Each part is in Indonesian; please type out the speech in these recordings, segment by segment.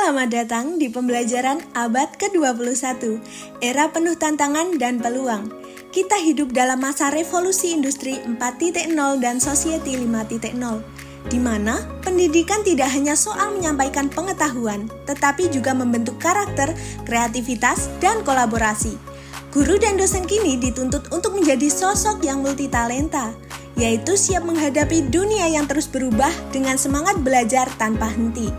Selamat datang di pembelajaran abad ke-21, era penuh tantangan dan peluang. Kita hidup dalam masa revolusi industri 4.0 dan society 5.0, di mana pendidikan tidak hanya soal menyampaikan pengetahuan, tetapi juga membentuk karakter, kreativitas, dan kolaborasi. Guru dan dosen kini dituntut untuk menjadi sosok yang multitalenta, yaitu siap menghadapi dunia yang terus berubah dengan semangat belajar tanpa henti.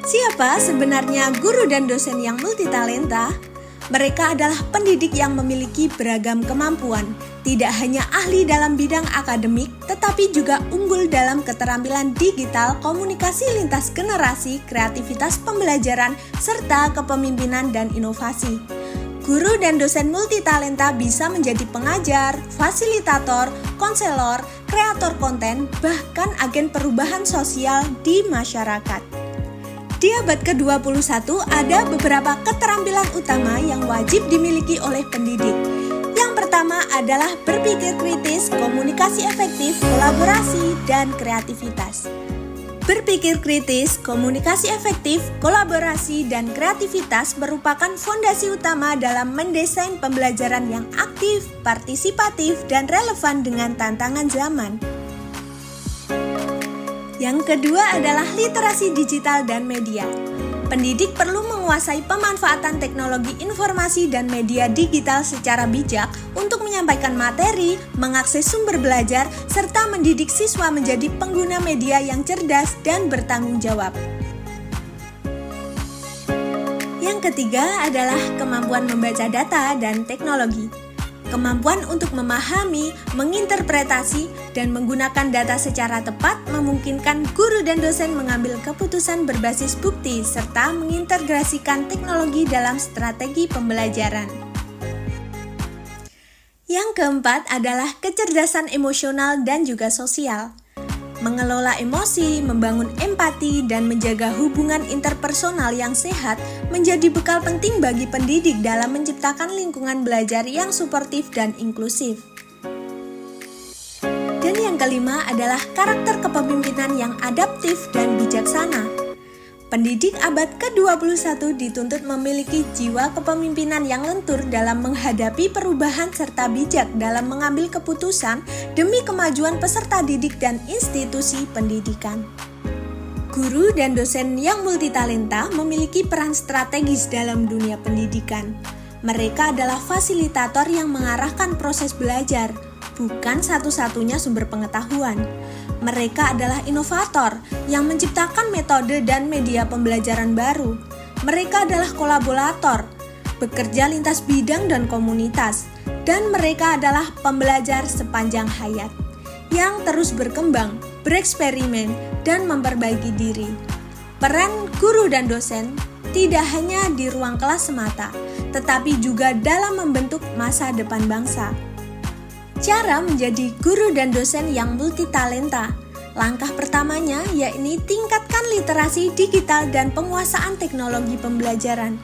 Siapa sebenarnya guru dan dosen yang multitalenta? Mereka adalah pendidik yang memiliki beragam kemampuan, tidak hanya ahli dalam bidang akademik, tetapi juga unggul dalam keterampilan digital, komunikasi lintas generasi, kreativitas pembelajaran, serta kepemimpinan dan inovasi. Guru dan dosen multitalenta bisa menjadi pengajar, fasilitator, konselor, kreator konten, bahkan agen perubahan sosial di masyarakat. Di abad ke-21 ada beberapa keterampilan utama yang wajib dimiliki oleh pendidik. Yang pertama adalah berpikir kritis, komunikasi efektif, kolaborasi, dan kreativitas. Berpikir kritis, komunikasi efektif, kolaborasi, dan kreativitas merupakan fondasi utama dalam mendesain pembelajaran yang aktif, partisipatif, dan relevan dengan tantangan zaman. Yang kedua adalah literasi digital dan media. Pendidik perlu menguasai pemanfaatan teknologi informasi dan media digital secara bijak untuk menyampaikan materi, mengakses sumber belajar, serta mendidik siswa menjadi pengguna media yang cerdas dan bertanggung jawab. Yang ketiga adalah kemampuan membaca data dan teknologi. Kemampuan untuk memahami, menginterpretasi, dan menggunakan data secara tepat memungkinkan guru dan dosen mengambil keputusan berbasis bukti serta mengintegrasikan teknologi dalam strategi pembelajaran. Yang keempat adalah kecerdasan emosional dan juga sosial. Mengelola emosi, membangun empati, dan menjaga hubungan interpersonal yang sehat menjadi bekal penting bagi pendidik dalam menciptakan lingkungan belajar yang suportif dan inklusif. Dan yang kelima adalah karakter kepemimpinan yang adaptif dan bijaksana. Pendidik abad ke-21 dituntut memiliki jiwa kepemimpinan yang lentur dalam menghadapi perubahan serta bijak dalam mengambil keputusan demi kemajuan peserta didik dan institusi pendidikan. Guru dan dosen yang multitalenta memiliki peran strategis dalam dunia pendidikan. Mereka adalah fasilitator yang mengarahkan proses belajar, bukan satu-satunya sumber pengetahuan. Mereka adalah inovator yang menciptakan metode dan media pembelajaran baru. Mereka adalah kolaborator, bekerja lintas bidang dan komunitas. Dan mereka adalah pembelajar sepanjang hayat, yang terus berkembang, bereksperimen, dan memperbaiki diri. Peran guru dan dosen tidak hanya di ruang kelas semata, tetapi juga dalam membentuk masa depan bangsa. Cara menjadi guru dan dosen yang multitalenta. Langkah pertamanya yakni tingkatkan literasi digital dan penguasaan teknologi pembelajaran.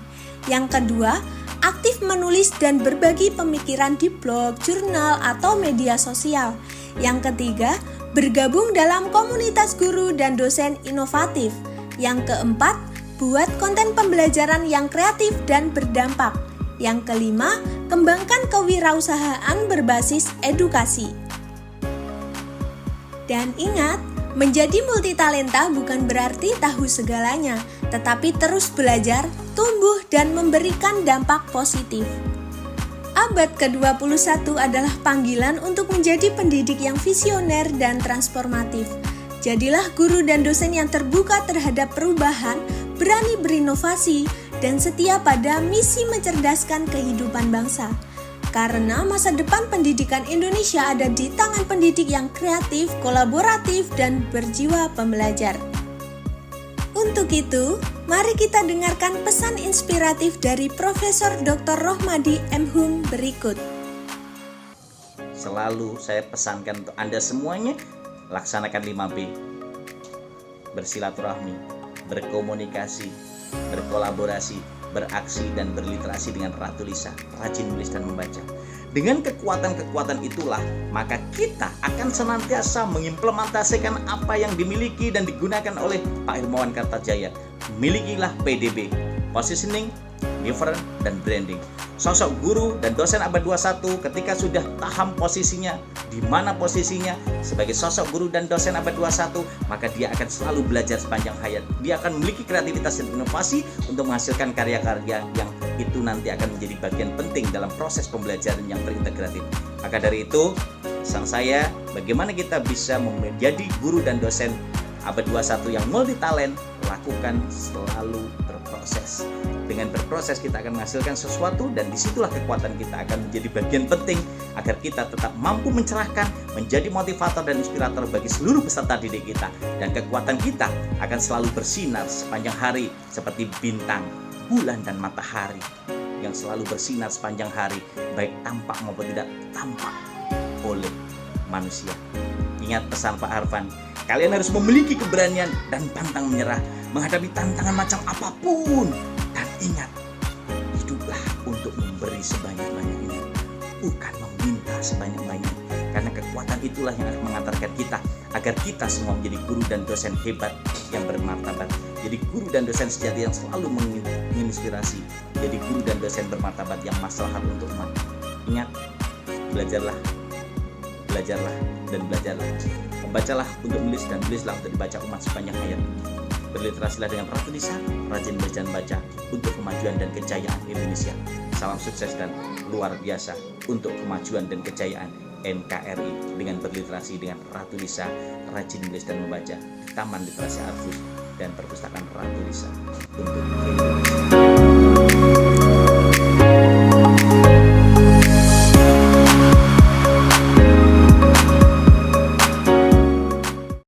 Yang kedua, aktif menulis dan berbagi pemikiran di blog, jurnal, atau media sosial. Yang ketiga, bergabung dalam komunitas guru dan dosen inovatif. Yang keempat, buat konten pembelajaran yang kreatif dan berdampak. Yang kelima, kembangkan kewirausahaan berbasis edukasi. Dan ingat, menjadi multitalenta bukan berarti tahu segalanya, tetapi terus belajar, tumbuh, dan memberikan dampak positif. Abad ke-21 adalah panggilan untuk menjadi pendidik yang visioner dan transformatif. Jadilah guru dan dosen yang terbuka terhadap perubahan, berani berinovasi, dan setia pada misi mencerdaskan kehidupan bangsa. Karena masa depan pendidikan Indonesia ada di tangan pendidik yang kreatif, kolaboratif, dan berjiwa pembelajar. Untuk itu, mari kita dengarkan pesan inspiratif dari Profesor Dr. Rohmadi M. Hum berikut. Selalu saya pesankan untuk Anda semuanya, laksanakan 5B. Bersilaturahmi, berkomunikasi, berkolaborasi, beraksi, dan berliterasi dengan Ratu Lisa, rajin menulis dan membaca. Dengan kekuatan-kekuatan itulah, maka kita akan senantiasa mengimplementasikan apa yang dimiliki dan digunakan oleh Pak Hermawan Kartajaya. Milikilah PDB, Positioning, Different, dan Branding. Sosok guru dan dosen abad 21 ketika sudah paham posisinya, di mana posisinya sebagai sosok guru dan dosen abad 21, maka dia akan selalu belajar sepanjang hayat. Dia akan memiliki kreativitas dan inovasi untuk menghasilkan karya-karya yang itu nanti akan menjadi bagian penting dalam proses pembelajaran yang terintegratif. Maka dari itu, pesan saya, bagaimana kita bisa menjadi guru dan dosen abad 21 yang multi talent, lakukan selalu berproses. Dengan berproses kita akan menghasilkan sesuatu, dan disitulah kekuatan kita akan menjadi bagian penting agar kita tetap mampu mencerahkan, menjadi motivator dan inspirator bagi seluruh peserta didik kita. Dan kekuatan kita akan selalu bersinar sepanjang hari seperti bintang, bulan, dan matahari yang selalu bersinar sepanjang hari, baik tampak maupun tidak tampak oleh manusia. Ingat pesan Pak Arfan, kalian harus memiliki keberanian dan pantang menyerah menghadapi tantangan macam apapun. Dan ingat, hiduplah untuk memberi sebanyak-banyaknya, bukan meminta sebanyak-banyaknya. Karena kekuatan itulah yang akan mengantarkan kita agar kita semua menjadi guru dan dosen hebat yang bermartabat. Jadi guru dan dosen sejati yang selalu menginspirasi. Jadi guru dan dosen bermartabat yang maslahat untuk umat. Ingat, belajarlah, dan belajarlah. Membacalah untuk menulis, dan menulislah untuk dibaca umat sepanjang hayat. Berliterasilah dengan Ratu Lisa, rajin baca dan baca untuk kemajuan dan kejayaan Indonesia. Salam sukses dan luar biasa untuk kemajuan dan kejayaan NKRI dengan berliterasi dengan Ratu Lisa, rajin menulis dan membaca di Taman Literasi Arfus dan Perpustakaan Ratu Lisa untuk Indonesia.